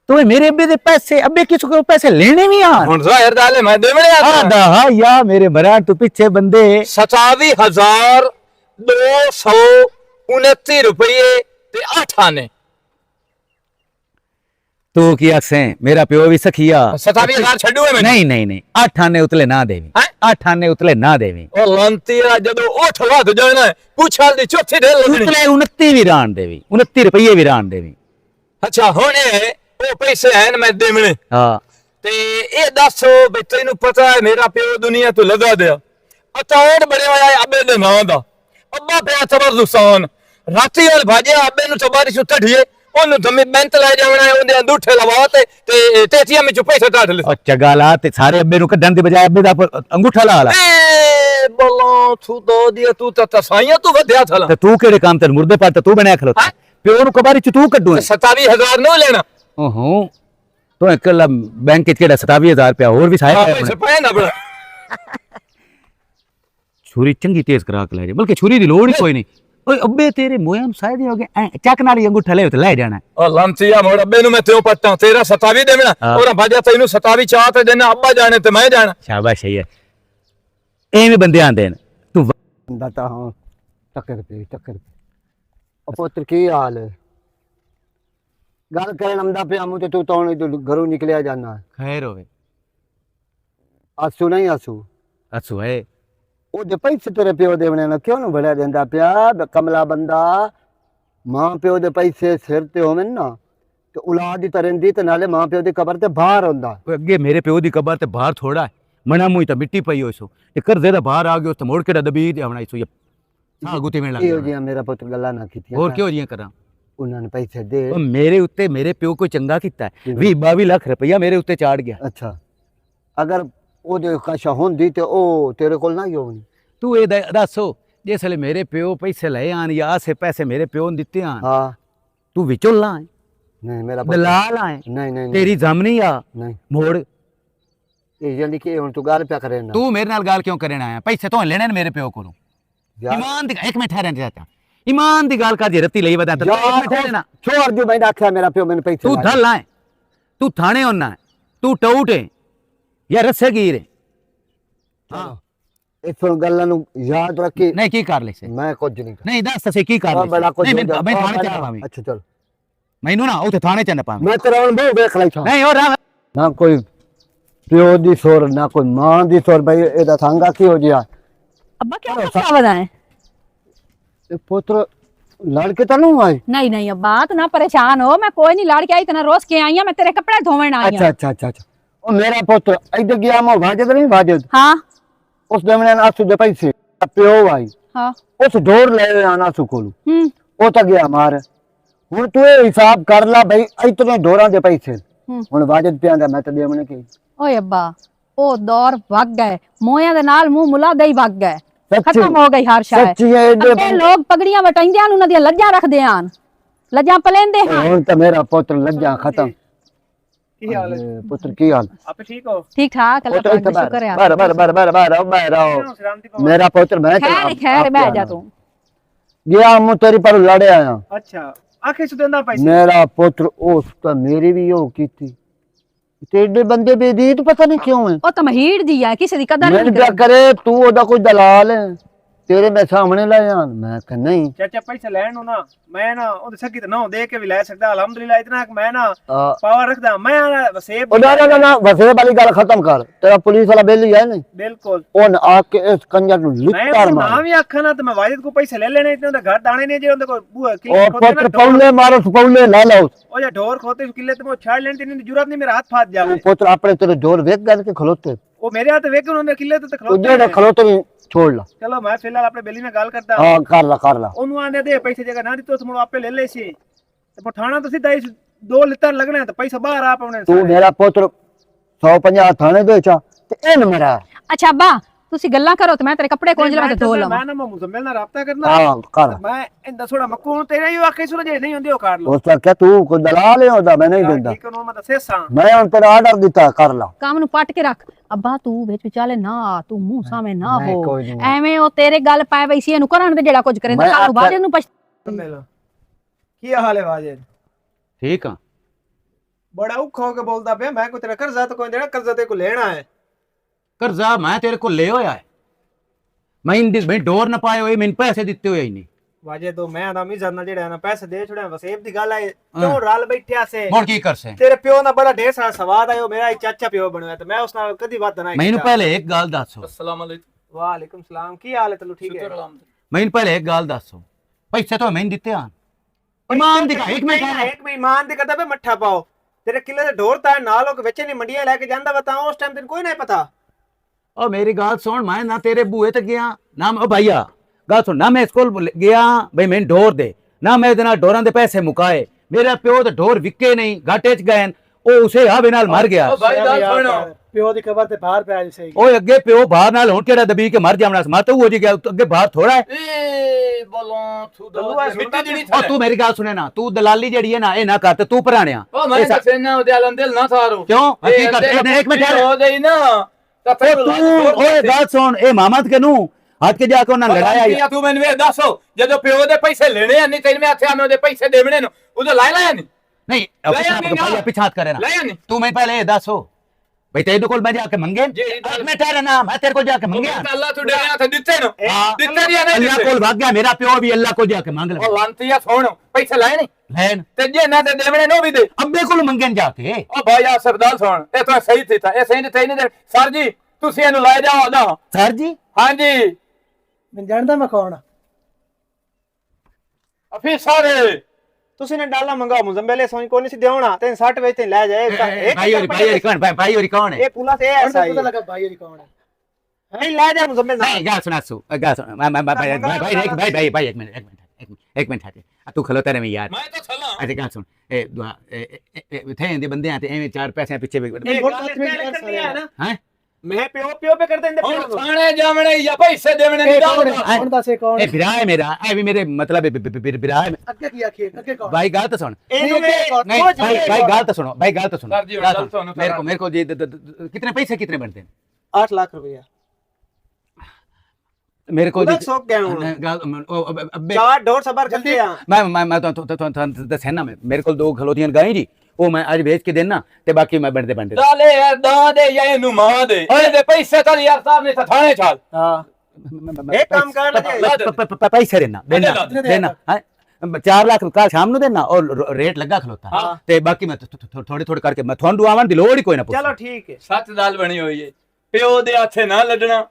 तो मेरे अब्बे दे पैसे अब्बे किस को पैसे लेने भी आ हुन जाहिर दाले मैं देवने आ आदा हाँ या मेरे मरा तू पीछे बंदे 27,229 रुपये ते 8 आने तू की आखे मेरा प्यो भी सखिया 27,000 छड्डू है मैंने नहीं नहीं नहीं 8 आने उतले ना देवी हैं? 8 आने उतले ना देवी ओ लंतीरा जदों ओठ वध जाना पूछाल दी चौथी ढेल लगनी उतले 29 भी रान देवी 29 रुपये भी रान देवी अच्छा होने ओ पैसे हैं मैं देवने हाँ ते ये दसो बई तैनू पता है मेरा प्यो दुनिया तो लगा दिया अचार बड़े होया अबे दे नां दा अब्बा पे तबरदुस्तान राती वाल भाजे अबे नु तबारी सुत्ता ढिए ओनु दमे बैंक ला जावना है ओदे अंदूठे लवा ते तेतिया में पैसे काट ले और चगाला ते सारे अब्बे नु कढन दे बजाय अब्बे दा अंगूठा ला ला ए बोलो तू दो दिया तू त साइया तू वध्या थला ते तू केड़े काम ते मुर्दे पर तू बनया खलोता प्यो नु कबारी च तू कड्डू 27,000 नो लेना ओहो तो एकला बैंक के केड़ा 27,000 रुपया और भी साया पैसे पाए ना बड़ा छुरी चंगी तेज करा के ले जा बल्कि छुरी दी लोड़ ही कोई नहीं ओए अब्बे तेरे मोयम शायद ही हो गए चक नाल अंगूठा ले तो ले जाना ओ लंतिया मोड़ अब्बे नु मैं त्यो पट्टा तेरा 27 देना और भाजा तैनू 27 चाह ते देना अब्बा जाने ते मैं जाना शाबाश है एवें बंदे आंदे न तू दाता हाँ टक्कर पे ओ पुत्र की हाल है गल करे नमदा पे आमू ते तू तो घरों निकलिया जाना खैर होवे आंसू नहीं आंसू असु है ਉਹਦੇ ਪੈਸੇ ਤੇਰੇ ਪਿਓ ਦੇਵਣੇ ਨਾ ਕਿਉਂ ਨੂੰ ਬੜਿਆ ਦਿੰਦਾ ਪਿਆ ਕਮਲਾ ਬੰਦਾ ਮਾਂ ਪਿਓ ਦੇ ਪੈਸੇ ਸਿਰ ਤੇ ਹੋਵਨ ਨਾ ਤੇ ਔਲਾਦ ਦੀ ਤਰੰਦੀ ਤੇ ਨਾਲੇ ਮਾਂ ਪਿਓ ਦੀ ਕਬਰ ਤੇ ਬਾਹਰ ਹੁੰਦਾ ਅੱਗੇ ਮੇਰੇ ਪਿਓ ਦੀ ਕਬਰ ਤੇ ਬਾਹਰ ਥੋੜਾ ਹੈ ਮਣਾ ਮੂੰਹ ਤਾਂ ਮਿੱਟੀ ਪਈ ਹੋਈ ਸੋ ਇਹ ਕਰਜ਼ੇ ਦਾ ਬਾਹਰ ਆ ਗਿਆ ਤੇ ਮੋੜ ਕੇ ਦਬੀ ਜਾਵਣਾ ਸੋ ਹਾਂ ਗੁੱਤੇ ਮੇਂ ਲੱਗ ਇਹੋ ਜਿਹੀਆਂ ਮੇਰਾ ਪੁੱਤ ਗੱਲਾਂ ਨਾ ਕੀਤੀਆਂ ਹੋਰ ਕਿਉਂ ਜੀਆਂ ਕਰਾਂ ਉਹਨਾਂ ਨੇ ਪੈਸੇ ਦੇ ਉਹ ਮੇਰੇ ਉੱਤੇ ਮੇਰੇ ਪਿਓ ਕੋਈ ਚੰਗਾ ਕੀਤਾ 20-22 ਲੱਖ ਰੁਪਇਆ ਮੇਰੇ ਉੱਤੇ ਚਾੜ ਗਿਆ ਅੱਛਾ ਅਗਰ ਉਹਦੇ ਕਾਸ਼ਾ ਹੁੰਦੀ ਤੇ ਉਹ ਤੇਰੇ ਕੋਲ ਨਾ ਹੀ ਹੋਣੀ ਤੂੰ ਇਹ ਦੱਸੋ ਜਿਸ ਵੇਲੇ ਮੇਰੇ ਪਿਓ ਪੈਸੇ ਲਏ ਆਣ ਜਾਂ ਆਸੇ ਪੈਸੇ ਮੇਰੇ ਪਿਓ ਨੇ ਦਿੱਤੇ ਆਣ ਹਾਂ ਤੂੰ ਵਿਚੋਂ ਲਾ ਨਹੀਂ ਮੇਰਾ ਦਲਾਲ ਆਏ ਨਹੀਂ ਨਹੀਂ ਤੇਰੀ ਜ਼ਮਨੀ ਆ ਨਹੀਂ ਮੋੜ ਇਹ ਜਾਨੀ ਕਿ ਹੁਣ ਤੂੰ ਗੱਲ ਪਿਆ ਕਰੇ ਨਾ ਤੂੰ ਮੇਰੇ ਨਾਲ ਗੱਲ ਕਿਉਂ ਕਰਨ ਆਇਆ ਪੈਸੇ ਤੋਂ ਲੈਣੇ ਨੇ ਮੇਰੇ ਪਿਓ ਕੋਲੋਂ ਈਮਾਨ ਦੀ ਇੱਕ ਮਿੰਟ ਠਹਿਰਨ ਚਾਚਾ ਈਮਾਨ ਦੀ ਗੱਲ ਕਰ ਜੇ ਰੱਤੀ ਲਈ ਵਧਾ ਤਾਂ ਇੱਕ ਮਿੰਟ ਠਹਿਰਨਾ ਛੋੜ ਦਿਓ ਮੈਂ ਆਖਿਆ ਮੇਰਾ ਪਿਓ ਮੈਨੂੰ ਪੈਸੇ ਤੂੰ ਧੱਲ ਆਏ ਤੂੰ ਥਾਣੇ ਹੁੰਨਾ ਤੂੰ ਟੌਟੇ ਜਾਂ ਰੱਸੇਗੀਰ ਹਾਂ ਇਸ ਗੱਲਾਂ ਨੂੰ ਯਾਦ ਰੱਖੀ ਨਹੀਂ ਕੀ ਕਰ ਲੈ ਸੇ ਮੈਂ ਕੁਝ ਨਹੀਂ ਨਹੀਂ ਦੱਸ ਸੇ ਕੀ ਕਰ ਲੈ ਨਹੀਂ ਮੈਂ ਥਾਣੇ ਚ ਨਾ ਪਾਵੇਂ ਅੱਛਾ ਚਲ ਮੈਨੂੰ ਨਾ ਉੱਥੇ ਥਾਣੇ ਚ ਨਾ ਪਾਵੇਂ ਮੈਂ ਤੇਰਾ ਅਨੁਭਵ ਵੇਖ ਲਈ ਨਹੀਂ ਹੋਰ ਨਾ ਕੋਈ ਪਿਓ ਦੀ ਸੁਰ ਨਾ ਕੋਈ ਮਾਂ ਦੀ ਸੁਰ ਬਈ ਇਹਦਾ ਸੰਗਾ ਕੀ ਹੋ ਗਿਆ अब्बा क्या मसला बताएं? ਇਹ ਪੁੱਤਰ लड़के तो नहीं आए नहीं नहीं अब्बा तो ना परेशान हो, मैं कोई नहीं लड़के आई, इतना रोज के आई हूं, मैं तेरे कपड़े धोवन आई अच्छा हूं। अच्छा अच्छा अच्छा ओ मेरा पुत्र इधर गया मैं भाजद नहीं भाजद हाँ उस दे मैंने आसू दे पैसे प्यो आई हाँ उस डोर ले आना सु कोलू हम्म ओ तो गया मार हुन तू ये हिसाब कर ला भाई इतने डोरा दे पैसे हुन भाजद पे आंदा मैं तो दे मने की ओए अब्बा ओ दौर भाग गए, मोया दे नाल मुंह मुला दे ही भाग गए, सच्ची खत्म हो गई हर शाय। सच्ची है ਅੱਗੇ ਲੋਕ ਪਗੜੀਆਂ ਵਟਾਈਂਦੇ ਹਨ, ਉਹਨਾਂ ਦੀਆਂ ਲੱਜਾਂ ਰੱਖਦੇ ਹਨ, ਲੱਜਾਂ ਪਲੇਂਦੇ ਹਨ। हुन तो मेरा पुत्र लज्जा खत्म ਕੀ ਹਾਲ ਹੈ पुत्र की हाल ਆਪੇ ਠੀਕ ਹੋ ठीक ठाक अल्लाह पुत्र पाक दा शुक्र है। बार बार बार बार बार बार आओ ਸ਼ਰਾਮਤੀ ਪਾਓ मेरा पुत्र मैं खैर खैर बैठ जा तू। गया मैं तेरी पर लड़े आया ਅੱਛਾ ਆਖੇ ਸੁਦੰਦਾ ਪੈਸੇ मेरा पुत्र उस तो मेरी भी यो की थी तेरे बंदे बेदीत पता नहीं क्यों है ਉਹ ਤਾਂ ਮਹੀੜ ਦੀ ਆ, ਕਿਸੇ ਦੀ ਕਦਰ मैं नहीं क्या करती। करे तू ओदा कोई दलाल है तेरे मैं सामने लाया मैं कह नहीं ਚਾਚਾ ਪੈਸੇ ਲੈਣ ਨੂੰ ਨਾ ਮੈਂ ਨਾ ਉਹਦੇ ਸੱਗੀ ਤੇ ਨਾ ਦੇ ਕੇ ਵੀ ਲੈ ਸਕਦਾ ਅਲਹਮਦੁਲਿਲਾ ਇਤਨਾ ਕਿ ਮੈਂ ਨਾ आ, ਪਾਵਰ ਰੱਖਦਾ ਮੈਂ ਵਸੇਬ ओ ना ना वसे वाली गल खत्म कर तेरा पुलिस वाला बेली है नहीं ਬਿਲਕੁਲ ओन आके इस कंजर नु ਮੈਂ लिटार ਉਹਨੂੰ मार ਨਾ ਵੀ ਆਖਾਂ ਨਾ ਤੇ ਮੈਂ ਵਾਜਦ ਕੋ ਪੈਸੇ ਲੈ ਲੈਣੇ ਇਤਨੇ ਉਹਦੇ ਘਰ ਦਾਣੇ ਨੇ ਜੇ ਉਹਦੇ ਕੋਲ ਬੂਹਾ ओ पुत्र पौले मारो पौले ला लो ਉਹ ਜਾਂ ਢੋਰ ਖੋਤੇ ਕਿੱਲੇ ਤੇ ਮੈਂ ਛਾੜ ਲੈਣ ਤੇ ਨਹੀਂ ਜੁਰਤ ਨਹੀਂ ਮੇਰਾ ਹੱਥ ਫਾਟ ਜਾਵੇ पुत्र अपने तेरे जोर वेख गए के खलोते ਉਹ ਮੇਰੇ ਹੱਥ ਵੇਖ ਉਹਨੇ ਕਿੱਲੇ ਤੇ ओ ਖਲੋਤੇ जेड़े खलोते भी छोड़ ला ਚਲੋ ਮੈਂ ਫਿਲਹਾਲ ਆਪਣੇ ਬੇਲੀ ਨਾਲ ਗੱਲ ਕਰਦਾ हां कर ला ਉਹਨੂੰ ਆਂਦੇ ਦੇ ਪੈਸੇ ਜਗ੍ਹਾ ਨਾ ਦਿੱਤੋ ਤੁਮ ਆਪੇ ਲੈ ਲੈ ਸੀ ਤੇ ਪਠਾਣਾ ਤੁਸੀਂ ਦਈ 2 ਲਿੱਤਰ ਲੱਗਣਾ ਤੇ ਪੈਸਾ ਬਾਹਰ ਆਪ ਆਉਣੇ तू मेरा पुत्र 150 थाने बेचा ते इन मेरा अच्छा अब्बा ਤੁਸੀਂ ਗੱਲਾਂ ਕਰੋ ਤੇ ਮੈਂ ਤੇਰੇ ਕੱਪੜੇ ਕੋਂਜ ਲਵਾਂ ਤੇ ਧੋ ਲਵਾਂ। ਮੈਂ ਨਾ ਮੁਜ਼ਮਿਲ ਨਾਲ ਰਾਬਤਾ ਕਰਨਾ हाँ कर ਮੈਂ ਇੰਦਾ ਥੋੜਾ ਮੱਕੂ ਨੂੰ ਤੇਰੇ ਹੀ ਆਖੇ ਸੁਣ ਜੇ ਨਹੀਂ ਹੁੰਦੀ ਉਹ ਕਰ ਲਓ उसका क्या तू को दलाल है होता मैं नहीं देता ਠੀਕ ਨੂੰ ਮੈਂ ਦੱਸਿਆ मैं उन तेरा ऑर्डर दिता कर ला ਕੰਮ ਨੂੰ ਪੱਟ ਕੇ ਰੱਖ। ਅੱਬਾ ਤੂੰ ਵਿੱਚ ਵਿਚਾਲੇ ਨਾ ਆ, ਤੂੰ ਮੂੰਹ ਸਾਵੇਂ ਨਾ ਨਹੀਂ, ਹੋ ਕੋਈ ਨਹੀਂ। ਐਵੇਂ ਉਹ ਤੇਰੇ ਗੱਲ ਪਾਏ ਵਈ ਸੀ ਇਹਨੂੰ ਕਰਨ ਦੇ ਜਿਹੜਾ ਕੁਝ ਕਰੇ ਮੈਂ ਕੱਲ ਨੂੰ ਬਾਅਦ ਇਹਨੂੰ ਮਿਲੋ ਕੀ ਹਾਲ ਹੈ ਵਾਜੇ ਠੀਕ ਆ ਬੜਾ ਔਖਾ ਹੋ ਕੇ ਬੋਲਦਾ ਪਿਆ ਮੈਂ ਕੋਈ ਤੇਰਾ ਕਰਜ਼ਾ ਤਾਂ ਕੋਈ ਦੇਣਾ ਕਰਜ਼ਾ ਤੇ ਕੋ ਲੈਣਾ ਹੈ ਕਰਜ਼ਾ ਮੈਂ ਤੇਰੇ ਕੋਲ ਲੈ ਹੋਇਆ ਹੈ ਮੈਂ ਡੋਰ ਨਾ ਪਾਏ ਹੋਏ ਮੈਨੂੰ ਪੈਸੇ ਦਿੱਤੇ ਹੋਏ ਹੀ ਨਹੀਂ ਵਾਜੇ ਤੋਂ ਮੈਂ ਦਾ ਮਿਜ਼ਰ ਨਾਲ ਜਿਹੜਾ ਨਾ ਪੈਸੇ ਦੇ ਛੜਿਆ ਵਸੇਬ ਦੀ ਗੱਲ ਹੈ ਕਿਉਂ ਰਲ ਬੈਠਿਆ ਸੇ ਹੁਣ ਕੀ ਕਰ ਸੇ ਤੇਰੇ ਪਿਓ ਨਾਲ ਬੜਾ ਢੇਰ ਸਾਰਾ ਸਵਾਦ ਆਇਓ ਮੇਰਾ ਹੀ ਚਾਚਾ ਪਿਓ ਬਣਿਆ ਤੇ ਮੈਂ ਉਸ ਨਾਲ ਕਦੀ ਵਾਦ ਨਾ ਮੈਨੂੰ ਪਹਿਲੇ ਇੱਕ ਗੱਲ ਦੱਸੋ अस्सलाम वालेकुम ਵਾਲੇਕੁਮ ਸਲਾਮ ਕੀ ਹਾਲ ਹੈ ਤੈਨੂੰ ਠੀਕ ਹੈ ਮੈਨੂੰ ਪਹਿਲੇ ਇੱਕ ਗੱਲ ਦੱਸੋ ਪੈਸੇ ਤਾਂ ਮੈਨੂੰ ਦਿੱਤੇ ਆ ਇਮਾਨ ਦੀ ਇੱਕ ਮਿੰਟ ਇੱਕ ਮੈਂ ਇਮਾਨ ਦੀ ਕਹਦਾ ਮੱਠਾ ਪਾਓ ਤੇਰੇ ਕਿੱਲੇ ਦੇ ਢੋਰ ਤਾਂ ਨਾਲ ਉਹ ਵਿੱਚ ਨਹੀਂ ਮੰਡੀਆਂ ਲੈ ਕੇ ਜਾਂਦਾ ਬਤਾ ਉਸ ਟਾਈਮ ਤੈਨੂੰ ਕੋਈ ਨਹੀਂ ਪਤਾ ਉਹ ਮੇਰੀ ਗੱਲ ਸੁਣ ਮੈਂ ਨਾ ਤੇਰੇ ਬੂਹੇ ਤੇ ਗਿਆ ਨਾ ਉਹ ਭਾਈਆ ਗੱਲ ਸੁਣ ਨਾ ਮੈਂ ਸਕੂਲ ਗਿਆ ਬਈ ਮੈਨੂੰ ਢੋਰ ਦੇ ਨਾ ਮੈਂ ਇਹਦੇ ਨਾਲ ਢੋਰਾਂ ਦੇ ਪੈਸੇ ਮੁਕਾਏ ਮੇਰਾ ਪਿਓ ਤੇ ਢੋਰ ਵਿਕੇ ਨਹੀਂ ਘਾਟੇ ਚ ਗਏ ਉਹ ਉਸੇ ਹਾਵੇ ਨਾਲ ਮਰ ਗਿਆ ओ भाई दाल सुनो ਪਿਓ ਦੀ ਕਬਰ ਤੇ ਬਾਹਰ ਪਿਆ ਸਹੀ ਓਏ ਅੱਗੇ ਪਿਓ ਬਾਹਰ ਨਾਲ ਹੁਣ ਕਿਹੜਾ ਦਬੀ ਕੇ ਮਰ ਜਾਵਣਾ ਮਰ ਤਾਂ ਉਹ ਜੀ ਗਿਆ ਅੱਗੇ ਬਾਹਰ ਥੋੜਾ ਹੈ ए बोलो तू दलुआ मिट्टी दी नहीं ਉਹ ਤੂੰ ਮੇਰੀ ਗੱਲ ਸੁਣੇ ਨਾ ਤੂੰ ਦਲਾਲੀ ਜਿਹੜੀ ਹੈ ਨਾ ਇਹ ਨਾ ਕਰ ਤੇ ਤੂੰ ਭਰਾਣਿਆ ओ मैं से ना दे दिल ना थारो ਕਿਉਂ ਹਕੀਕਤ ਇੱਕ ਮਿੰਟ हो गई ना ਤੂੰ ਓਏ ਗੱਲ ਸੁਣ ਇਹ ਮਾਮਦ ਕੇ ਨੂੰ ਹੱਥ ਕੇ ਜਾ ਕੇ ਉਹਨਾਂ ਲੜਾਇਆ ਤੂੰ ਮੈਨੂੰ ਇਹ ਦੱਸੋ ਜਦੋਂ ਪਿਓ ਦੇ ਪੈਸੇ ਲੈਣੇ ਆ ਨਹੀਂ ਤੈਨੂੰ ਮੈਂ ਆਖਿਆ ਮੈਂ ਉਹਦੇ ਪੈਸੇ ਦੇਵਣੇ ਨੂੰ ਉਹਦੇ ਲਾਇਆ ਨਹੀਂ ਨਹੀਂ ਭਾਈਆ ਪਿਛਾਤ ਕਰੇ ਨਾ ਲਾਇਆ ਨਹੀਂ ਤੂੰ ਮੈਨੂੰ ਪਹਿਲੇ ਇਹ ਦੱਸੋ ਬਈ ਤੇਰੇ ਕੋਲ ਮੈਂ ਜਾ ਕੇ ਮੰਗੇ ਮੈਂ ਤੇਰਾ ਨਾਮ ਮੈਂ ਤੇਰੇ ਕੋਲ ਜਾ ਕੇ ਮੰਗਿਆ ਅੱਲਾਹ ਤੂੰ ਡਰਿਆ ਤੇ ਦਿੱਤੇ ਨੂੰ ਦਿੱਤੇ ਨਹੀਂ ਆ ਅੱਲਾਹ ਕੋਲ ਭਾਗ ਗਿਆ ਮੇਰਾ ਪਿਓ ਵੀ ਅੱਲਾਹ ਕੋਲ ਜਾ ਕੇ ਮੰਗ ਲੈ ਉਹ ਲੰਤੀਆ ਸੋਣ ਪੈਸੇ ਲਾਏ ਨਹੀਂ ਲੈਣ ਤੇ ਜੇ ਨਾ ਤੇ ਦੇਵਣੇ ਨੂੰ ਵੀ ਦੇ ਅੱਬੇ ਕੋਲ ਮੰਗਣ ਜਾ ਕੇ ਉਹ ਭਾਈ ਆ ਸਰਦਾਰ ਸੁਣ ਇਹ ਤਾਂ ਸਹੀ ਸੀ ਤਾਂ ਇਹ ਸਹੀ ਨਹੀਂ ਦੇ ਸਰ ਜੀ ਤੁਸੀਂ ਇਹਨੂੰ ਲੈ ਜਾਓ ਨਾ ਸਰ ਜੀ ਹਾਂਜੀ ਮੈਂ ਜਾਣਦਾ ਮੈਂ ਕੌਣ ਅਫੀਸਰ ਤੁਸੀਂ ਨੇ ਡਾਲਾ ਮੰਗਾਓ ਮੁਜ਼ੰਬੇਲੇ ਸੋਈ ਕੋਈ ਨਹੀਂ ਸੀ ਦੇਉਣਾ ਤੇ 60 ਵਿੱਚ ਤੇ ਲੈ ਜਾਏ ਭਾਈ ਹੋਰੀ ਕੌਣ ਹੈ ਇਹ ਪੁਲਾ ਤੇ ਐਸਾ ਹੀ ਪਤਾ ਲੱਗਾ ਭਾਈ ਹੋਰੀ ਕੌਣ ਹੈ ਨਹੀਂ ਲੈ ਜਾ ਮੁਜ਼ੰਬੇਲ ਨਹੀਂ ਗੱਲ ਸੁਣਾ ਸੂ ਗੱਲ ਸੁਣ ਭਾਈ ਇੱਕ ਮਿੰਟ ਹਟ ਤੂੰ ਖਲੋਤਾ ਰਹੇ ਯਾਰ ਮੈਂ ਤਾਂ ਛੱਲਾਂ ਅੱਛਾ ਗੱਲ ਸੁਣ ਇਹ ਦੁਆ ਥੇ ਦੇ ਬੰਦੇ ਆ ਤੇ ਐਵੇਂ ਚਾਰ ਪੈਸੇ ਪਿੱਛੇ ਹੈ ਮੈਂ ਪਿਓ ਪੇ ਕਰਦੇ ਇੰਦੇ ਹੁਣ ਥਾਣੇ ਜਾਵਣੇ ਜਾਂ ਪੈਸੇ ਦੇਵਣੇ ਨਹੀਂ ਕੌਣ ਦੱਸੇ ਕੌਣ ਇਹ ਵਿਰਾਹ ਹੈ ਮੇਰਾ ਇਹ ਵੀ ਮੇਰੇ ਮਤਲਬ ਵਿਰਾਹ ਹੈ ਅੱਗੇ ਕੀ ਆਖੀਏ ਅੱਗੇ ਕੌਣ ਭਾਈ ਗੱਲ ਤਾਂ ਸੁਣ ਇਹਨੂੰ नहीं भाई गाल तो सुनो भाई गाल तो सुनो सर जी, गाल सुनो, मेरे को जी कितने पैसे कितने बनते हैं 8 लाख रुपया मेरे को ਉਹਦਾ ਸੌਕ ਗਿਆ ਹੁਣ अबे ਚਾਰ ਡੋਰ ਸਬਰ ਕਰਦੇ ਆ मैं तो दस है ना मेरे को 2 खलोतियां गाई जी वो मैं आज भेज के देना ते बाकी मैं बनते बनते डाले यार दा दे या ਇਹਨੂੰ ਮਾਂ ਦੇ ਇਹਦੇ ਪੈਸੇ ਤਾਂ ਯਾਰ ਸਾਹਿਬ ਨੇ ਤਾਂ ਥਾਣੇ ਛਾਲ ਹਾਂ एक काम कर ले पैसे देना 4 लाख कल शाम ਨੂੰ देना और रेट लगा खलोता ते बाकी मैं थोड़े थोड़े करके मैं ਤੁਹਾਨੂੰ ਆਵਣ ਦੀ ਲੋੜ ਹੀ ਕੋਈ ਨਾ चलो ठीक है ਸੱਚ ਦਾਲ ਬਣੀ ਹੋਈ ਏ ਪਿਓ ਦੇ ਹੱਥੇ ਨਾ ਲੱਡਣਾ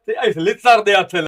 ਤੇ ਇਸ ਲਿੱਤਰ ਦੇ ਹੱਥੇ